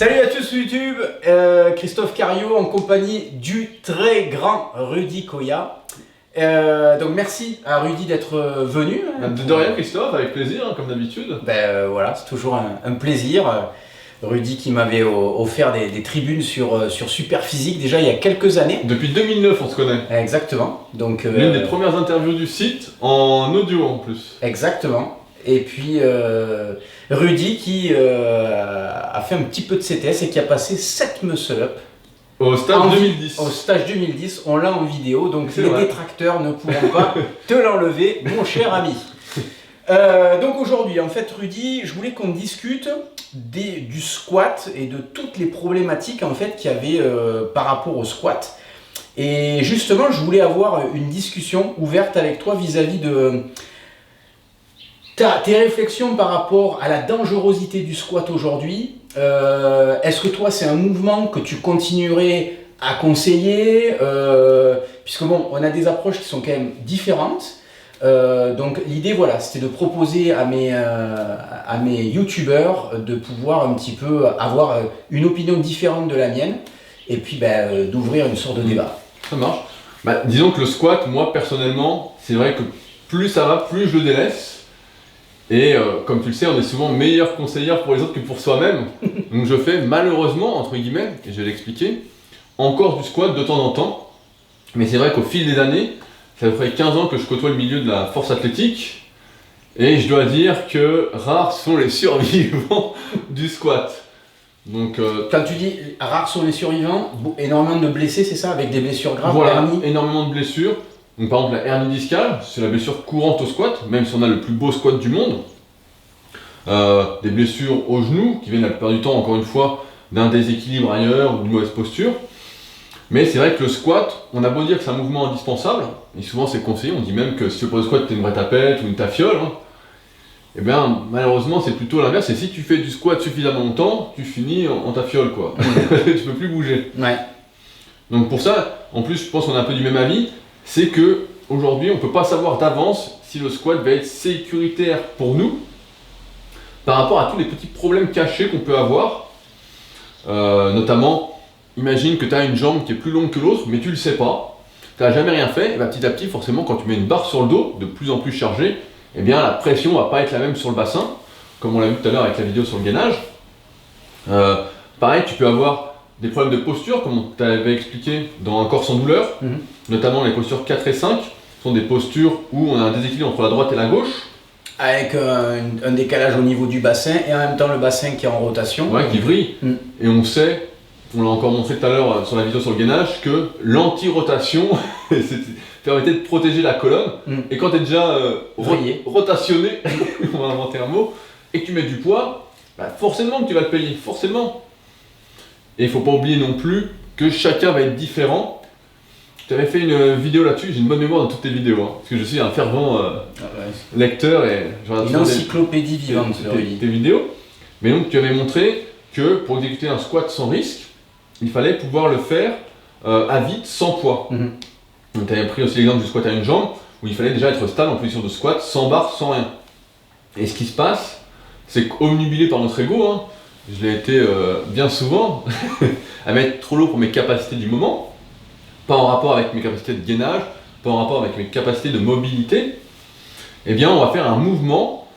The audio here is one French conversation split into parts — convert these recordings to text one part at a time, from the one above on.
Salut à tous sur YouTube, Christophe Cario en compagnie du très grand Rudy Koya. Donc merci à Rudy d'être venu. De rien Christophe, avec plaisir, comme d'habitude. Voilà, c'est toujours un plaisir. Rudy qui m'avait offert des tribunes sur Superphysique déjà il y a quelques années. Depuis 2009 on se connaît. Exactement. Donc l'une des premières interviews du site en audio en plus. Exactement. Et puis Rudy qui a fait un petit peu de CTS et qui a passé 7 muscle-up. Au stage 2010. Au stage 2010, on l'a en vidéo, donc les vrai. détracteurs ne pourront pas te l'enlever, mon cher ami. Donc aujourd'hui, en fait, Rudy, je voulais qu'on discute du squat et de toutes les problématiques en fait qu'il y avait par rapport au squat. Et justement, je voulais avoir une discussion ouverte avec toi vis-à-vis de tes réflexions par rapport à la dangerosité du squat aujourd'hui. Est-ce que toi c'est un mouvement que tu continuerais à conseiller puisque bon, on a des approches qui sont quand même différentes. Donc l'idée voilà, c'était de proposer à mes youtubeurs de pouvoir un petit peu avoir une opinion différente de la mienne et puis d'ouvrir une sorte de débat. Ça marche. Disons que le squat, moi personnellement, c'est vrai que plus ça va, plus je le délaisse. Et comme tu le sais, on est souvent meilleur conseiller pour les autres que pour soi-même. Donc je fais malheureusement, entre guillemets, et je vais l'expliquer, encore du squat de temps en temps. Mais c'est vrai qu'au fil des années, ça fait 15 ans que je côtoie le milieu de la force athlétique. Et je dois dire que rares sont les survivants du squat. Donc, quand tu dis rares sont les survivants, énormément de blessés, c'est ça? Avec des blessures graves, voilà, hernie. Énormément de blessures. Donc par exemple la hernie discale, c'est la blessure courante au squat, même si on a le plus beau squat du monde. Des blessures au genou, qui viennent la plupart du temps, encore une fois, d'un déséquilibre ailleurs ou d'une mauvaise posture. Mais c'est vrai que le squat, on a beau dire que c'est un mouvement indispensable, et souvent c'est conseillé, on dit même que si tu fais pas de squat, t'es une vraie tapette ou une tafiole. Et bien malheureusement c'est plutôt l'inverse, et si tu fais du squat suffisamment longtemps, tu finis en tafiole quoi. Tu peux plus bouger. Ouais. Donc pour ça, en plus je pense qu'on a un peu du même avis, c'est que aujourd'hui on ne peut pas savoir d'avance si le squat va être sécuritaire pour nous par rapport à tous les petits problèmes cachés qu'on peut avoir. Notamment, imagine que tu as une jambe qui est plus longue que l'autre, mais tu le sais pas, tu n'as jamais rien fait, et petit à petit, forcément, quand tu mets une barre sur le dos, de plus en plus chargée, eh bien la pression va pas être la même sur le bassin, comme on l'a vu tout à l'heure avec la vidéo sur le gainage. Pareil, tu peux avoir des problèmes de posture, comme on t'avait expliqué dans Un corps sans douleur, notamment les postures 4 et 5, sont des postures où on a un déséquilibre entre la droite et la gauche. Avec un décalage au niveau du bassin et en même temps le bassin qui est en rotation. Ouais, qui vrille. Et on sait, on l'a encore montré tout à l'heure sur la vidéo sur le gainage, que l'anti-rotation permettait de protéger la colonne. Et quand tu es déjà rotationné, on va inventer un mot, et que tu mets du poids, forcément que tu vas le payer, forcément. Et il ne faut pas oublier non plus que chacun va être différent. Tu avais fait une vidéo là-dessus, j'ai une bonne mémoire dans toutes tes vidéos, parce que je suis un fervent lecteur et je regarde une encyclopédie vivante tes vidéos. Mais donc tu avais montré que pour exécuter un squat sans risque, il fallait pouvoir le faire à vide, sans poids. Donc tu avais pris aussi l'exemple du squat à une jambe, où il fallait déjà être stable en position de squat, sans barre, sans rien. Et ce qui se passe, c'est qu'omnubilé par notre ego, je l'ai été bien souvent, à mettre trop lourd pour mes capacités du moment, pas en rapport avec mes capacités de gainage, pas en rapport avec mes capacités de mobilité, eh bien on va faire un mouvement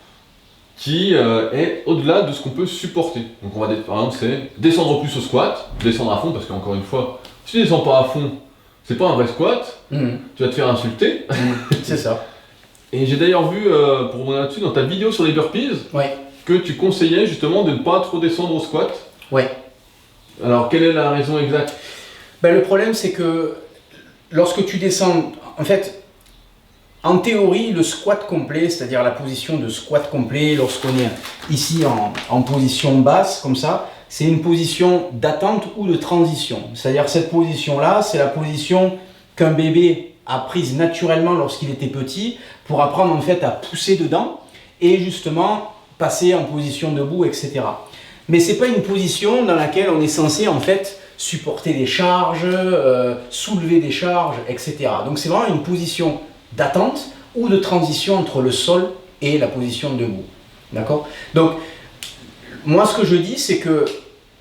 qui est au-delà de ce qu'on peut supporter. Donc on va, par exemple, c'est descendre plus au squat, descendre à fond, parce qu'encore une fois, si tu descends pas à fond, c'est pas un vrai squat, tu vas te faire insulter. C'est ça. Et j'ai d'ailleurs vu, pour revenir là-dessus, dans ta vidéo sur les burpees, que tu conseillais justement de ne pas trop descendre au squat. Ouais. Alors quelle est la raison exacte? Le problème c'est que lorsque tu descends, en fait, en théorie, le squat complet, c'est-à-dire la position de squat complet, lorsqu'on est ici en position basse, comme ça, c'est une position d'attente ou de transition. C'est-à-dire cette position-là, c'est la position qu'un bébé a prise naturellement lorsqu'il était petit pour apprendre en fait à pousser dedans et justement passer en position debout, etc. Mais ce n'est pas une position dans laquelle on est censé en fait supporter des charges, soulever des charges, etc. Donc c'est vraiment une position d'attente ou de transition entre le sol et la position debout. D'accord? Donc moi ce que je dis c'est que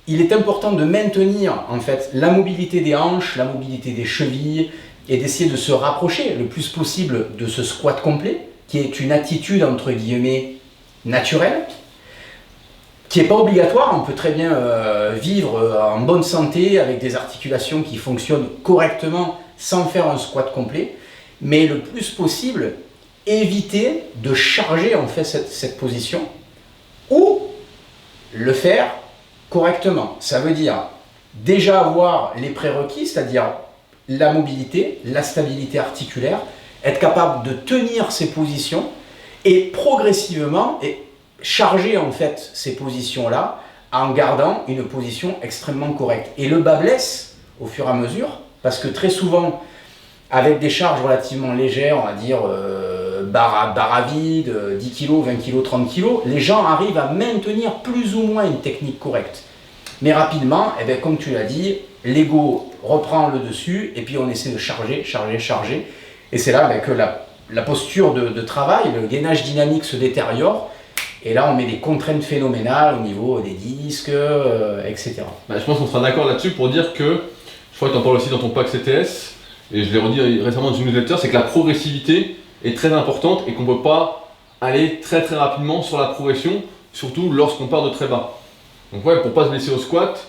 il est important de maintenir en fait la mobilité des hanches, la mobilité des chevilles et d'essayer de se rapprocher le plus possible de ce squat complet, qui est une attitude entre guillemets naturelle, qui n'est pas obligatoire. On peut très bien vivre en bonne santé avec des articulations qui fonctionnent correctement sans faire un squat complet, mais le plus possible éviter de charger en fait cette position ou le faire correctement. Ça veut dire déjà avoir les prérequis, c'est-à-dire la mobilité, la stabilité articulaire, être capable de tenir ces positions et progressivement charger en fait ces positions-là en gardant une position extrêmement correcte. Et le bas blesse au fur et à mesure, parce que très souvent, avec des charges relativement légères, on va dire barre à vide, 10 kg, 20 kg, 30 kg, les gens arrivent à maintenir plus ou moins une technique correcte. Mais rapidement, eh bien, comme tu l'as dit, l'ego reprend le dessus et puis on essaie de charger. Et c'est là que la posture de travail, le gainage dynamique se détériore. Et là, on met des contraintes phénoménales au niveau des disques, etc. Bah, je pense qu'on sera d'accord là-dessus pour dire que, je crois que tu en parles aussi dans ton pack CTS, et je l'ai redit récemment dans une newsletter, c'est que la progressivité est très importante et qu'on ne peut pas aller très rapidement sur la progression, surtout lorsqu'on part de très bas. Donc ouais, pour ne pas se blesser au squat,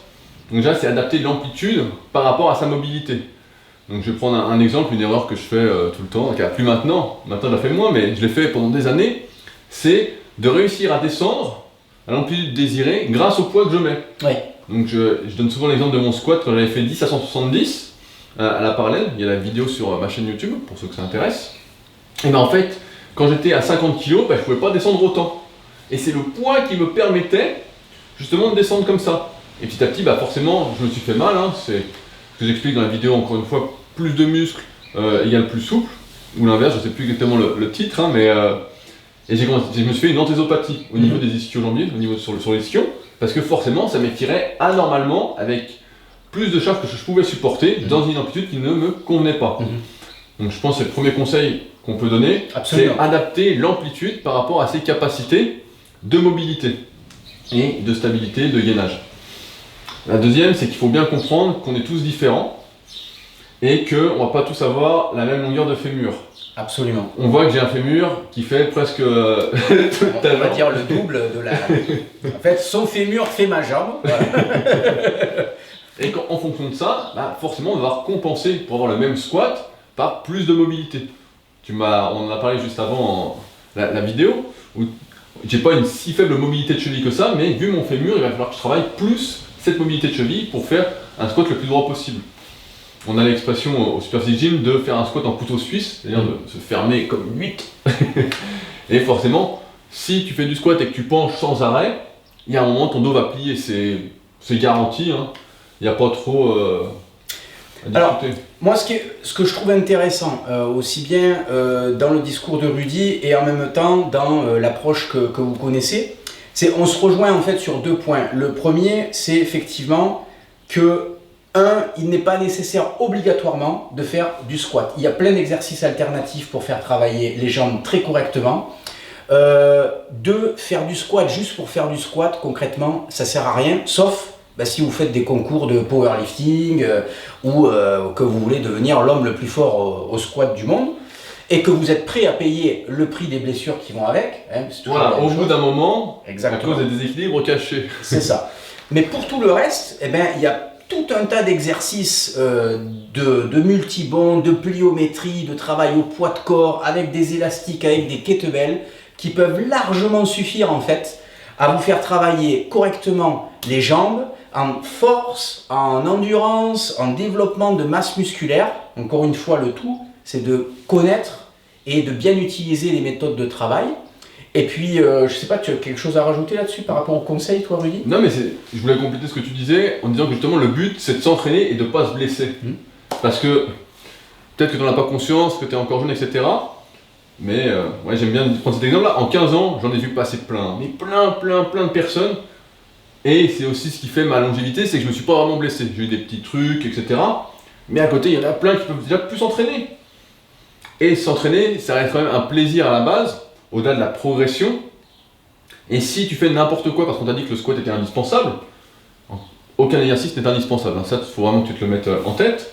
donc déjà c'est adapter l'amplitude par rapport à sa mobilité. Donc je vais prendre un exemple, une erreur que je fais tout le temps, qui a plus maintenant je la fais moins, mais je l'ai fait pendant des années, c'est de réussir à descendre à l'amplitude désirée grâce au poids que je mets. Ouais. Donc je donne souvent l'exemple de mon squat quand j'avais fait 10 à 170 à la parallèle, il y a la vidéo sur ma chaîne YouTube pour ceux que ça intéresse. Et ben en fait, quand j'étais à 50 kg, je ne pouvais pas descendre autant. Et c'est le poids qui me permettait justement de descendre comme ça. Et petit à petit, forcément, je me suis fait mal, c'est ce que j'explique dans la vidéo, encore une fois, plus de muscles égale plus souple, ou l'inverse, je ne sais plus exactement le titre, et je me suis fait une anthésopathie au niveau des ischio-jambiers, au niveau sur l'ischio, parce que forcément, ça m'étirait anormalement avec plus de charge que je pouvais supporter dans une amplitude qui ne me convenait pas. Donc je pense que c'est le premier conseil qu'on peut donner, c'est adapter l'amplitude par rapport à ses capacités de mobilité et de stabilité, de gainage. La deuxième, c'est qu'il faut bien comprendre qu'on est tous différents et qu'on ne va pas tous avoir la même longueur de fémur. Absolument. On voit que j'ai un fémur qui fait presque on va dire le double de la... En fait, son fémur fait ma jambe. Voilà. Et en fonction de ça, forcément, on va devoir compenser pour avoir le même squat par plus de mobilité. On en a parlé juste avant la vidéo, où j'ai pas une si faible mobilité de cheville que ça, mais vu mon fémur, il va falloir que je travaille plus cette mobilité de cheville pour faire un squat le plus droit possible. On a l'expression au Super Physique Gym de faire un squat en couteau suisse, c'est-à-dire de se fermer comme 8. Et forcément, si tu fais du squat et que tu penches sans arrêt, il y a un moment ton dos va plier, c'est garanti, il n'y a pas trop à discuter. Alors, moi ce que je trouve intéressant, aussi bien dans le discours de Rudy et en même temps dans l'approche que vous connaissez, c'est on se rejoint en fait sur 2 points. Le premier, c'est effectivement que il n'est pas nécessaire obligatoirement de faire du squat. Il y a plein d'exercices alternatifs pour faire travailler les jambes très correctement. 2, faire du squat juste pour faire du squat, concrètement, ça sert à rien, sauf si vous faites des concours de powerlifting ou que vous voulez devenir l'homme le plus fort au squat du monde et que vous êtes prêt à payer le prix des blessures qui vont avec. Voilà, au bout d'un moment, exactement, à cause des déséquilibres cachés. C'est ça. Mais pour tout le reste, il y a tout un tas d'exercices de multibond, de pliométrie, de travail au poids de corps, avec des élastiques, avec des kettlebells, qui peuvent largement suffire en fait à vous faire travailler correctement les jambes, en force, en endurance, en développement de masse musculaire. Encore une fois, le tout, c'est de connaître et de bien utiliser les méthodes de travail. Et puis, je sais pas, tu as quelque chose à rajouter là-dessus par rapport au conseil, toi, Rudy? Non, mais je voulais compléter ce que tu disais en disant que justement le but, c'est de s'entraîner et de ne pas se blesser. Parce que peut-être que tu n'en as pas conscience, que tu es encore jeune, etc. Mais ouais, j'aime bien prendre cet exemple-là. En 15 ans, j'en ai vu passer plein de personnes. Et c'est aussi ce qui fait ma longévité, c'est que je me suis pas vraiment blessé. J'ai eu des petits trucs, etc. Mais à côté, il y en a plein qui peuvent déjà plus s'entraîner. Et s'entraîner, ça reste quand même un plaisir à la base, au-delà de la progression. Et si tu fais n'importe quoi parce qu'on t'a dit que le squat était indispensable, aucun exercice n'est indispensable, hein. Ça, il faut vraiment que tu te le mettes en tête.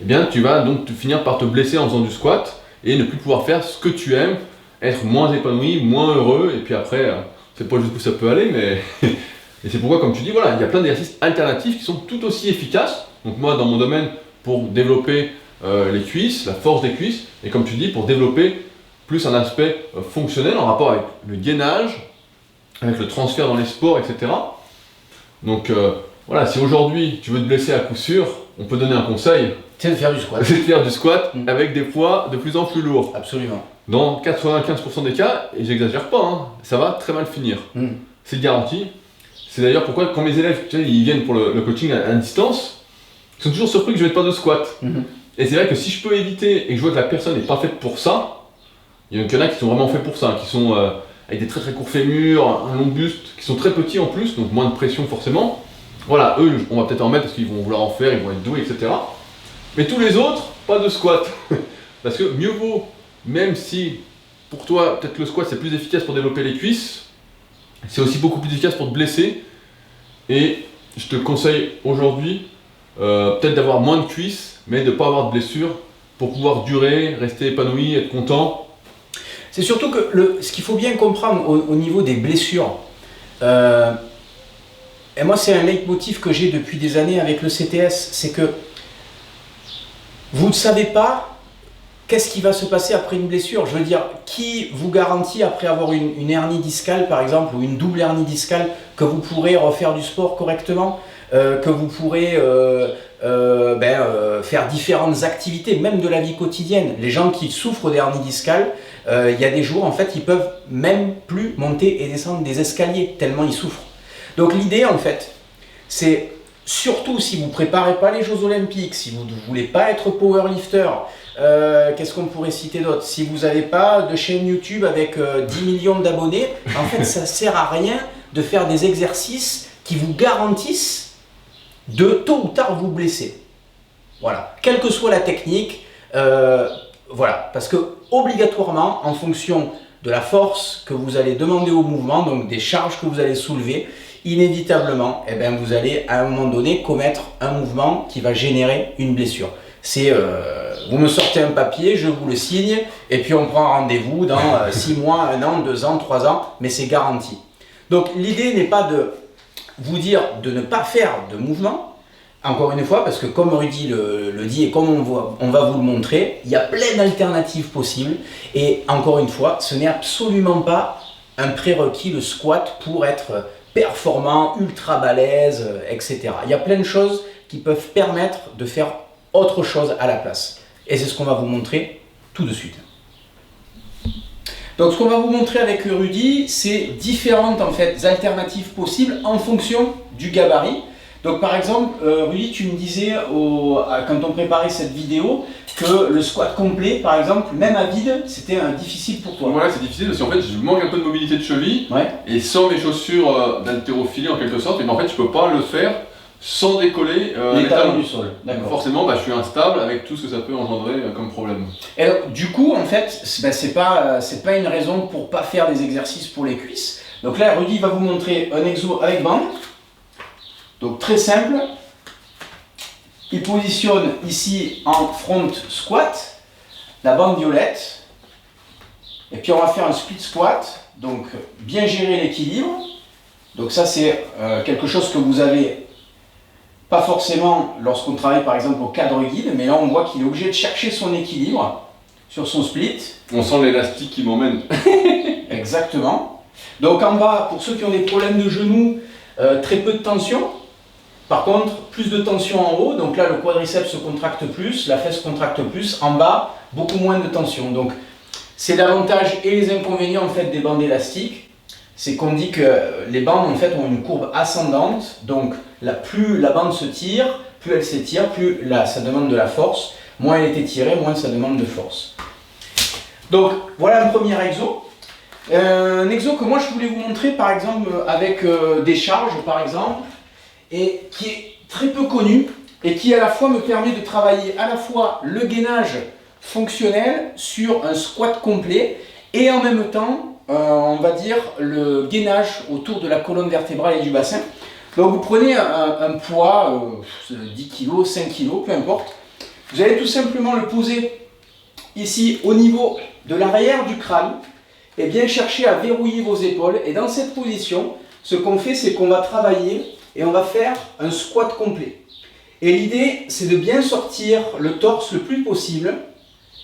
Eh bien, tu vas donc finir par te blesser en faisant du squat et ne plus pouvoir faire ce que tu aimes, être moins épanoui, moins heureux, et puis après, c'est pas jusqu'où ça peut aller, mais et c'est pourquoi, comme tu dis, voilà, il y a plein d'exercices alternatifs qui sont tout aussi efficaces. Donc moi, dans mon domaine, pour développer les cuisses, la force des cuisses, et comme tu dis, pour développer plus un aspect fonctionnel en rapport avec le gainage, avec le transfert dans les sports, etc. Donc voilà, si aujourd'hui tu veux te blesser à coup sûr, on peut donner un conseil. C'est de faire du squat. C'est de faire du squat avec des poids de plus en plus lourds. Absolument. Dans 95% des cas, et j'exagère pas, hein, ça va très mal finir. C'est garanti. C'est d'ailleurs pourquoi quand mes élèves, tu sais, ils viennent pour le coaching à distance, ils sont toujours surpris que je ne mette pas de squat. Et c'est vrai que si je peux éviter et que je vois que la personne n'est pas faite pour ça, il y en a qui sont vraiment faits pour ça, qui sont avec des très très courts fémurs, un long buste, qui sont très petits en plus, donc moins de pression forcément. Voilà, eux, on va peut-être en mettre parce qu'ils vont vouloir en faire, ils vont être doués, etc. Mais tous les autres, pas de squat. Parce que mieux vaut, même si pour toi, peut-être le squat c'est plus efficace pour développer les cuisses, c'est aussi beaucoup plus efficace pour te blesser. Et je te conseille aujourd'hui, peut-être d'avoir moins de cuisses, mais de ne pas avoir de blessures pour pouvoir durer, rester épanoui, être content. C'est surtout que ce qu'il faut bien comprendre au niveau des blessures, et moi c'est un leitmotiv que j'ai depuis des années avec le CTS, c'est que vous ne savez pas qu'est-ce qui va se passer après une blessure. Je veux dire, qui vous garantit après avoir une hernie discale par exemple, ou une double hernie discale, que vous pourrez refaire du sport correctement, que vous pourrez faire différentes activités, même de la vie quotidienne. Les gens qui souffrent d'hernie discale, il y a des jours en fait ils peuvent même plus monter et descendre des escaliers tellement ils souffrent. Donc l'idée en fait, c'est surtout si vous ne préparez pas les Jeux Olympiques, si vous ne voulez pas être powerlifter, qu'est-ce qu'on pourrait citer d'autre? Si vous n'avez pas de chaîne YouTube avec 10 millions d'abonnés, en fait ça ne sert à rien de faire des exercices qui vous garantissent de tôt ou tard vous blesser. Voilà, quelle que soit la technique, voilà, parce que obligatoirement, en fonction de la force que vous allez demander au mouvement, donc des charges que vous allez soulever, inévitablement, eh bien, vous allez à un moment donné commettre un mouvement qui va générer une blessure. C'est, vous me sortez un papier, je vous le signe, et puis on prend rendez-vous dans 6 mois, 1 an, 2 ans, 3 ans, mais c'est garanti. Donc l'idée n'est pas de vous dire de ne pas faire de mouvement, encore une fois, parce que comme Rudy le dit et comme on va vous le montrer, il y a plein d'alternatives possibles. Et encore une fois, ce n'est absolument pas un prérequis le squat pour être performant, ultra balèze, etc. Il y a plein de choses qui peuvent permettre de faire autre chose à la place. Et c'est ce qu'on va vous montrer tout de suite. Donc ce qu'on va vous montrer avec Rudy, c'est différentes en fait, alternatives possibles en fonction du gabarit. Donc par exemple, Rudy, tu me disais quand on préparait cette vidéo que le squat complet, par exemple, même à vide, c'était difficile pour toi. Voilà, c'est difficile parce qu'en fait, je manque un peu de mobilité de cheville, et sans mes chaussures d'haltérophilie en quelque sorte, et ben, en fait, je peux pas le faire sans décoller les talons du sol. Forcément, je suis instable avec tout ce que ça peut engendrer comme problème. Et alors, du coup, en fait, c'est pas une raison pour pas faire des exercices pour les cuisses. Donc là, Rudy va vous montrer un exo avec bande. Donc très simple, il positionne ici en front squat, la bande violette, et puis on va faire un split squat, donc bien gérer l'équilibre. Donc ça c'est quelque chose que vous avez pas forcément lorsqu'on travaille par exemple au cadre guide, mais là on voit qu'il est obligé de chercher son équilibre sur son split. On sent l'élastique qui m'emmène. Exactement. Donc en bas, pour ceux qui ont des problèmes de genoux, très peu de tension. Par contre, plus de tension en haut, donc là le quadriceps se contracte plus, la fesse contracte plus, en bas, beaucoup moins de tension. Donc c'est l'avantage et les inconvénients en fait des bandes élastiques, c'est qu'on dit que les bandes en fait ont une courbe ascendante, donc plus la bande se tire, plus elle s'étire, plus là ça demande de la force, moins elle est étirée, moins ça demande de force. Donc voilà un premier exo. Un exo que moi je voulais vous montrer par exemple avec des charges par exemple, et qui est très peu connu et qui à la fois me permet de travailler à la fois le gainage fonctionnel sur un squat complet et en même temps, on va dire, le gainage autour de la colonne vertébrale et du bassin. Donc vous prenez un poids, 10 kg, 5 kg, peu importe. Vous allez tout simplement le poser ici au niveau de l'arrière du crâne et bien chercher à verrouiller vos épaules. Et dans cette position, ce qu'on fait, c'est qu'on va travailler et on va faire un squat complet. Et l'idée, c'est de bien sortir le torse le plus possible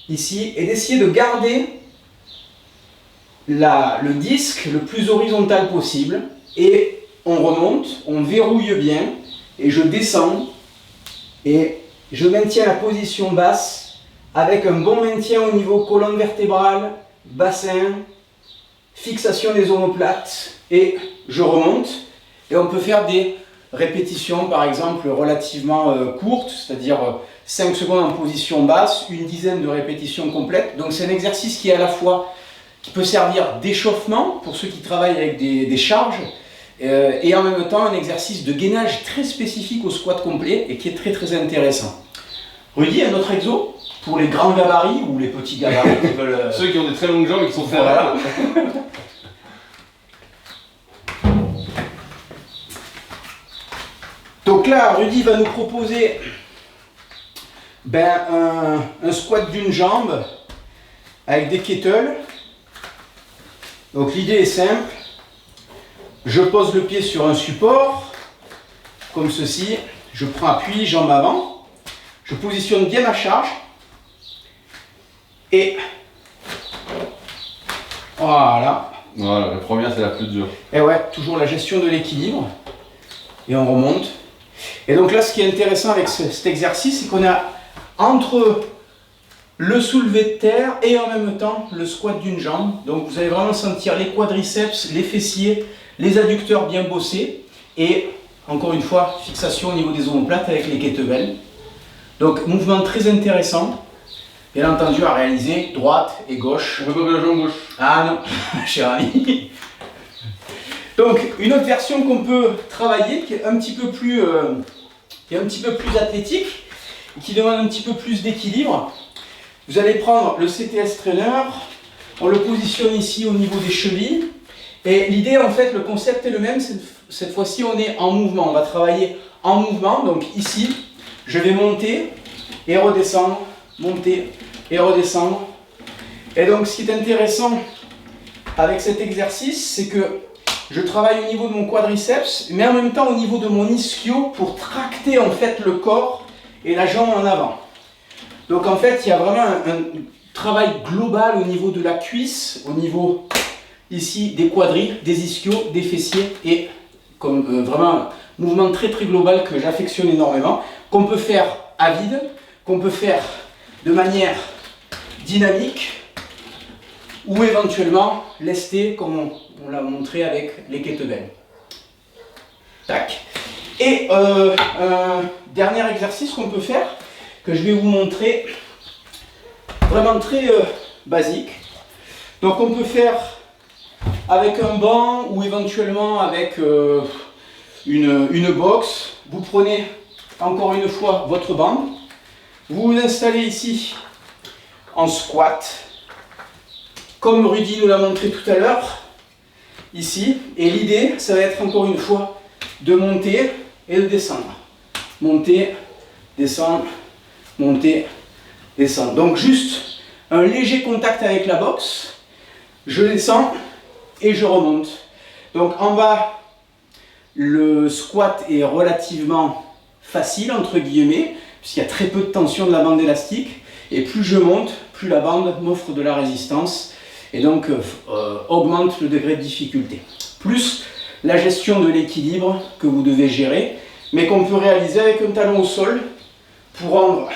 ici et d'essayer de garder le disque le plus horizontal possible. Et on remonte, on verrouille bien et je descends et je maintiens la position basse avec un bon maintien au niveau colonne vertébrale, bassin, fixation des omoplates et je remonte. Et on peut faire des répétitions par exemple relativement courtes, c'est-à-dire 5 secondes en position basse, une dizaine de répétitions complètes. Donc c'est un exercice qui est à la fois qui peut servir d'échauffement pour ceux qui travaillent avec des charges et en même temps un exercice de gainage très spécifique au squat complet et qui est très très intéressant. Rudy, un autre exo pour les grands gabarits ou les petits gabarits qui veulent... Ceux qui ont des très longues jambes et qui sont forts. Voilà. Donc là, Rudy va nous proposer un squat d'une jambe avec des kettles. Donc l'idée est simple. Je pose le pied sur un support, comme ceci. Je prends appui, jambe avant. Je positionne bien ma charge. Et voilà. Voilà, la première c'est la plus dure. Et ouais, toujours la gestion de l'équilibre. Et on remonte. Et donc là, ce qui est intéressant avec cet exercice, c'est qu'on a entre le soulevé de terre et en même temps le squat d'une jambe. Donc vous allez vraiment sentir les quadriceps, les fessiers, les adducteurs bien bossés. Et encore une fois, fixation au niveau des omoplates avec les kettlebells. Donc mouvement très intéressant. Bien entendu à réaliser droite et gauche. On peut pas que la jambe gauche. Ah non, cher ami. Donc une autre version qu'on peut travailler qui est un petit peu plus athlétique, qui demande un petit peu plus d'équilibre. Vous allez prendre le CTS Trainer, on le positionne ici au niveau des chevilles. Et l'idée en fait, le concept est le même, cette fois-ci on est en mouvement. On va travailler en mouvement, donc ici je vais monter et redescendre, monter et redescendre. Et donc ce qui est intéressant avec cet exercice, c'est que je travaille au niveau de mon quadriceps, mais en même temps au niveau de mon ischio pour tracter en fait le corps et la jambe en avant. Donc en fait, il y a vraiment un travail global au niveau de la cuisse, au niveau ici des quadris, des ischios, des fessiers et comme vraiment un mouvement très très global que j'affectionne énormément, qu'on peut faire à vide, qu'on peut faire de manière dynamique ou éventuellement lesté comme on l'a montré avec les kettlebells. Tac. Et un dernier exercice qu'on peut faire, que je vais vous montrer, vraiment très basique. Donc on peut faire avec un banc ou éventuellement avec une box. Vous prenez encore une fois votre banc, vous vous installez ici en squat, comme Rudy nous l'a montré tout à l'heure, ici. Et l'idée, ça va être encore une fois de monter et de descendre. Monter, descendre, monter, descendre. Donc juste un léger contact avec la boxe. Je descends et je remonte. Donc en bas, le squat est relativement facile, entre guillemets, puisqu'il y a très peu de tension de la bande élastique. Et plus je monte, plus la bande m'offre de la résistance et donc augmente le degré de difficulté. Plus la gestion de l'équilibre que vous devez gérer, mais qu'on peut réaliser avec un talon au sol pour rendre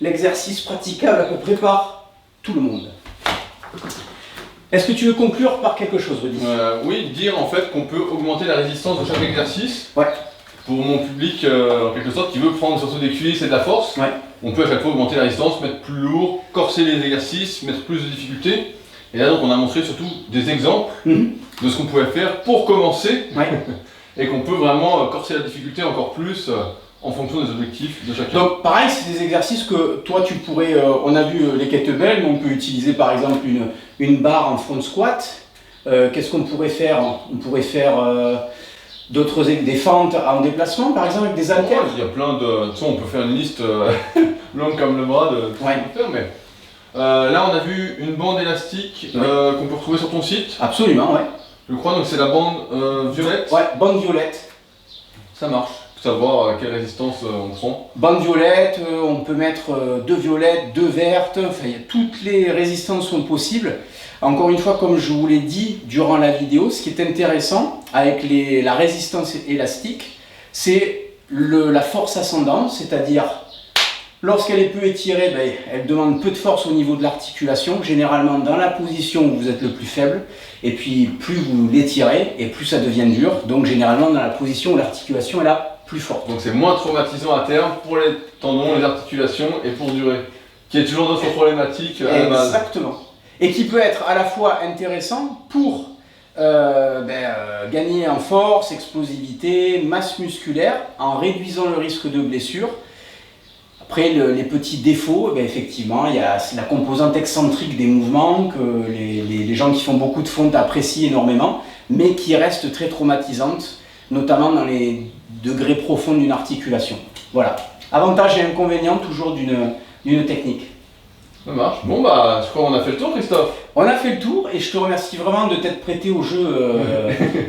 l'exercice praticable à peu près par tout le monde. Est-ce que tu veux conclure par quelque chose, Rudy? Oui, dire en fait qu'on peut augmenter la résistance de chaque exercice. Ouais. Pour mon public, en quelque sorte, qui veut prendre surtout des cuisses et de la force, Ouais. on peut à chaque fois augmenter la résistance, mettre plus lourd, corser les exercices, mettre plus de difficultés. Et là donc on a montré surtout des exemples de ce qu'on pouvait faire pour commencer, Ouais. et qu'on peut vraiment corser la difficulté encore plus en fonction des objectifs de chacun. Donc pareil, c'est des exercices que toi tu pourrais, on a vu les kettlebells, mais on peut utiliser par exemple une barre en front squat. Qu'est-ce qu'on pourrait faire? On pourrait faire des fentes en déplacement, par exemple, avec des haltères. Il y a plein de... De toute façon, on peut faire une liste longue comme le bras de Ouais. faire, mais... là, on a vu une bande élastique qu'on peut retrouver sur ton site. Absolument, ouais. Je crois, donc c'est la bande violette. Ouais, bande violette. Ça marche. Faut savoir quelle résistance on prend. Bande violette, on peut mettre 2 violettes, 2 vertes, enfin, toutes les résistances sont possibles. Encore une fois, comme je vous l'ai dit durant la vidéo, ce qui est intéressant avec la résistance élastique, c'est la force ascendante, c'est-à-dire lorsqu'elle est peu étirée, ben, elle demande peu de force au niveau de l'articulation, généralement dans la position où vous êtes le plus faible, et puis plus vous l'étirez, et plus ça devient dur, donc généralement dans la position où l'articulation est la plus forte. Donc c'est moins traumatisant à terme pour les tendons, les articulations et pour durer, qui est toujours notre problématique à la base. Exactement. Et qui peut être à la fois intéressant pour gagner en force, explosivité, masse musculaire, en réduisant le risque de blessure. Après, les petits défauts, effectivement, il y a la composante excentrique des mouvements que les gens qui font beaucoup de fonte apprécient énormément, mais qui reste très traumatisante, notamment dans les degrés profonds d'une articulation. Voilà. Avantages et inconvénients toujours d'une technique. Ça marche. Bon bah, je crois qu'on a fait le tour, Christophe. On a fait le tour et je te remercie vraiment de t'être prêté au jeu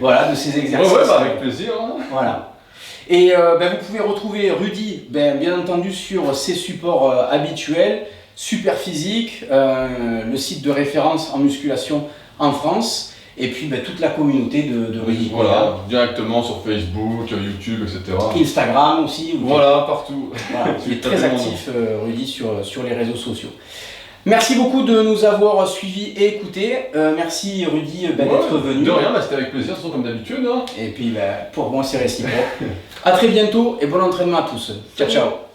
voilà, de ces exercices. Ouais, avec plaisir. Hein. Voilà. Et vous pouvez retrouver Rudy, bien entendu, sur ses supports habituels, Superphysique, le site de référence en musculation en France, et puis toute la communauté de Rudy. Voilà, directement sur Facebook, YouTube, etc. Instagram aussi. Voilà, partout. Voilà, il est très actif, Rudy, sur les réseaux sociaux. Merci beaucoup de nous avoir suivis et écoutés. Merci Rudy d'être venu. De rien, c'était avec plaisir, comme d'habitude. Hein. Et puis pour moi c'est réciproque. A très bientôt et bon entraînement à tous. Ciao ciao.